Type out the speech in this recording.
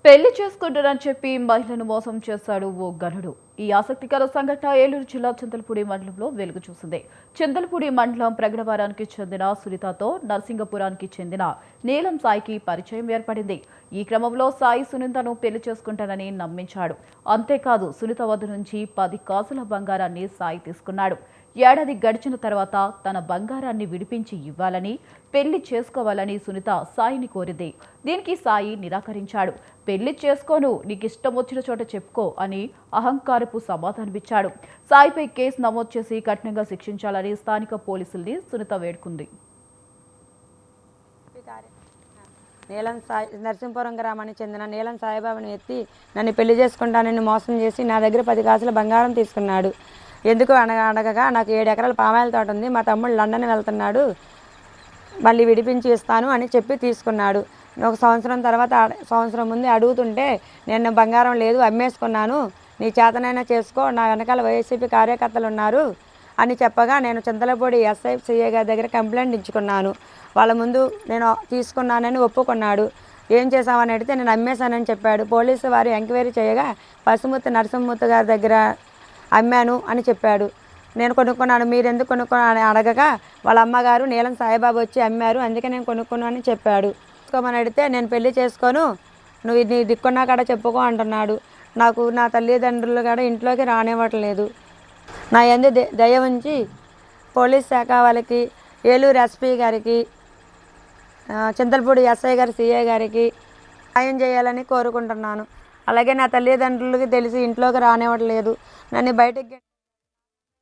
పెళ్లి చేసుకుంటానని చెప్పి మహిళను మోసం చేశాడు ఓ ఘనుడు. ఈ ఆసక్తికర సంఘటన ఏలూరు జిల్లా చింతలపూడి మండలంలో వెలుగు చూసింది. చింతలపూడి మండలం ప్రగడవరానికి చెందిన సునీతతో నరసింగపురానికి చెందిన నీలం సాయికి పరిచయం ఏర్పడింది. ఈ క్రమంలో సాయి సునీతను పెళ్లి చేసుకుంటానని నమ్మించాడు. అంతేకాదు సునీత వద్ద నుంచి 10 కాసుల బంగారాన్ని సాయి తీసుకున్నాడు. ఏడాది గడిచిన తర్వాత తన బంగారాన్ని విడిపించి ఇవ్వాలని, పెళ్లి చేసుకోవాలని సునీత సాయిని కోరింది. దీనికి సాయి నిరాకరించాడు. పెళ్లి చేసుకోను, నీకిష్టం వచ్చిన చోట చెప్పుకో అని అహంకారపు సమాధానమిచ్చాడు. సాయిపై కేసు నమోదు చేసి కఠినంగా శిక్షించాలని స్థానిక పోలీసుల్ని సునీత వేడుకుంది. నీలం సాయి నరసింహపురం గ్రామానికి చెందిన నీలం సాయిబాబాను ఎత్తి నన్ను పెళ్లి చేసుకుంటానని మోసం చేసి నా దగ్గర 10 కాసుల బంగారం తీసుకున్నాడు. ఎందుకు అడగగా నాకు 7 ఎకరాల పామాయిల తోట ఉంది, మా తమ్ముడు లండన్ వెళ్తున్నాడు, మళ్ళీ విడిపించి ఇస్తాను అని చెప్పి తీసుకున్నాడు. ఒక సంవత్సరం తర్వాత సంవత్సరం ముందు అడుగుతుంటే నేను బంగారం లేదు, అమ్మేసుకున్నాను, నీ చేతనైనా చేసుకో, నా వెనకాల వైసీపీ కార్యకర్తలు ఉన్నారు అని చెప్పగా నేను చింతలపూడి ఎస్ఐ సిఐ గారి దగ్గర కంప్లైంట్ ఇచ్చుకున్నాను. వాళ్ళ ముందు నేను తీసుకున్నానని ఒప్పుకున్నాడు. ఏం చేసామని అడిగితే నేను అమ్మేశానని చెప్పాడు. పోలీసు వారు ఎంక్వైరీ చేయగా పసుమూర్తి నరసింహమూర్తి గారి దగ్గర అమ్మాను అని చెప్పాడు. నేను కొనుక్కున్నాను, మీరు ఎందుకు కొనుక్కున్నాను అని అడగగా వాళ్ళ అమ్మగారు నీలం సాయిబాబా వచ్చి అమ్మారు, అందుకే నేను కొనుక్కున్నాను అని చెప్పాడు. తీసుకోమని అడిగితే నేను పెళ్లి చేసుకోను, నువ్వు నీ దిక్కున్నా కాడ చెప్పుకో అంటున్నాడు. నాకు నా తల్లిదండ్రులు కూడా ఇంట్లోకి రానివ్వట్లేదు. నా యందు దయ ఉంచి పోలీస్ శాఖ వాళ్ళకి, ఏలూరు ఎస్పీ గారికి, చింతలపూడి ఎస్ఐ గారి సిఐ గారికి సాయం చేయాలని కోరుకుంటున్నాను. అలాగే నా తల్లిదండ్రులకి తెలిసి ఇంట్లోకి రానివ్వట్లేదు, నన్ను బయటకి